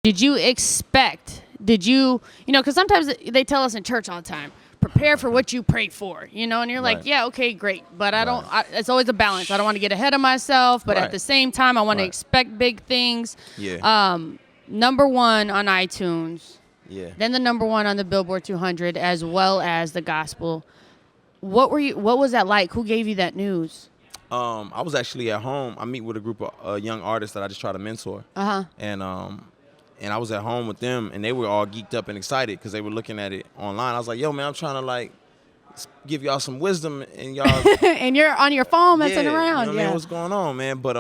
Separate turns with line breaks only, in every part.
Did you expect? Because sometimes they tell us in church all the time, prepare for what you pray for, and you're like, yeah, okay, great. But it's always a balance. I don't want to get ahead of myself, but at the same time, I want to expect big things.
Yeah.
Number one on iTunes.
Yeah.
Then the number one on the Billboard 200, as well as the gospel. What was that like? Who gave you that news?
I was actually at home. I meet with a group of young artists that I just try to mentor. And I was at home with them, and they were all geeked up and excited because they were looking at it online. I was like, yo, man, I'm trying to, give y'all some wisdom, and y'all...
and you're on your phone messing around.
You know what I mean? What's going on, man? But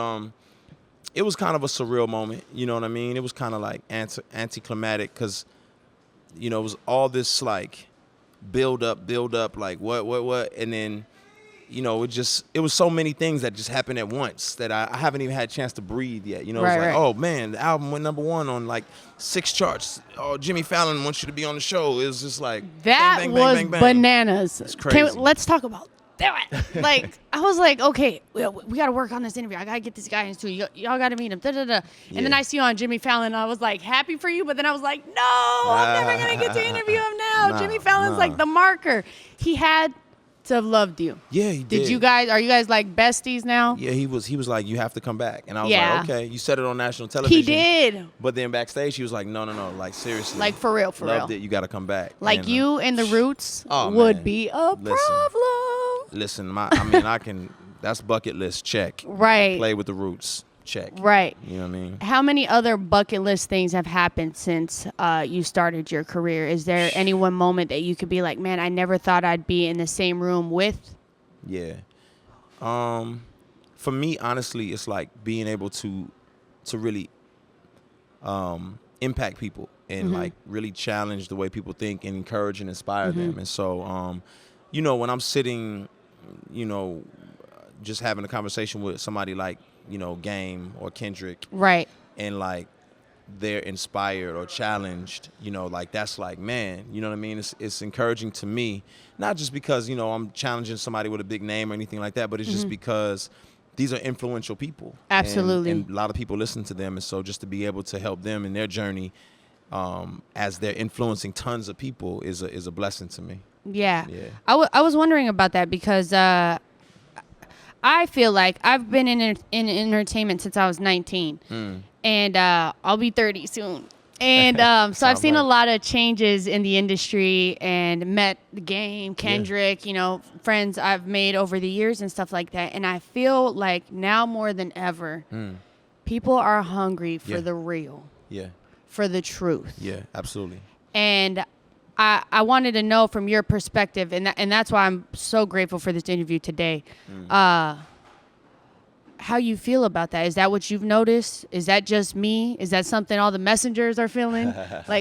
it was kind of a surreal moment, you know what I mean? It was kind of, anticlimactic because, it was all this, build up, what, and then... it was so many things that just happened at once that I haven't even had a chance to breathe yet. Oh man, the album went number one on 6 charts. Oh, Jimmy Fallon wants you to be on the show. It was just
that
bang, bang,
was
bang, bang, bang.
Bananas.
It's crazy.
Let's talk about that. I was like, okay, we got to work on this interview. I got to get this guy into it. Y'all got to meet him. And then I see you on Jimmy Fallon. And I was happy for you, but then I was like, no, I'm never gonna get to interview him now. Jimmy Fallon's the marker. He had to have loved you.
Yeah, he did.
Are you guys besties now?
Yeah, he was like, you have to come back. And I was like, okay, you said it on national television.
He did.
But then backstage, he was like, no, seriously.
For real.
Loved it, you got to come back.
You and the Roots would be a problem.
Listen, that's bucket list, check.
Right.
Play with the Roots, check.
Right.
You know what I mean?
How many other bucket list things have happened since you started your career? Is there any one moment that you could be like, man, I never thought I'd be in the same room with?
Yeah. For me, honestly, it's being able to really impact people and really challenge the way people think and encourage and inspire them. And so, when I'm sitting, just having a conversation with somebody Game or Kendrick.
Right.
And they're inspired or challenged, that's man, you know what I mean? It's encouraging to me, not just because, I'm challenging somebody with a big name or anything like that, but it's just because these are influential people.
Absolutely.
And a lot of people listen to them. And so just to be able to help them in their journey as they're influencing tons of people is a blessing to me.
Yeah. I was wondering about that because I feel like I've been in entertainment since I was 19, and I'll be 30 soon. And so I've seen a lot of changes in the industry and met the Game, Kendrick, friends I've made over the years and stuff like that. And I feel like now more than ever, people are hungry for the real, for the truth.
Yeah, absolutely.
And I wanted to know from your perspective, and that's why I'm so grateful for this interview today, how you feel about that. Is that what you've noticed? Is that just me? Is that something all the messengers are feeling?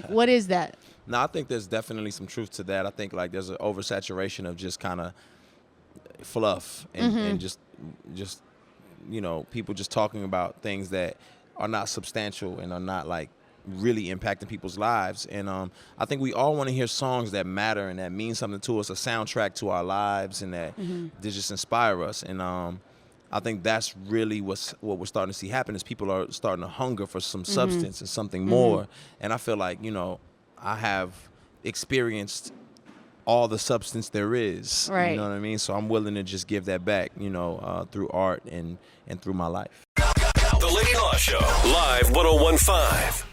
What is that?
No, I think there's definitely some truth to that. I think there's an oversaturation of just kind of fluff and just people just talking about things that are not substantial and are not really impacting people's lives. And I think we all want to hear songs that matter and that mean something to us, a soundtrack to our lives, and that they just inspire us. And I think that's really what we're starting to see happen is people are starting to hunger for some substance and something more. And I feel like, I have experienced all the substance there is.
Right.
You know what I mean? So I'm willing to just give that back, through art and through my life.
The Lady Law Show, live 101.5.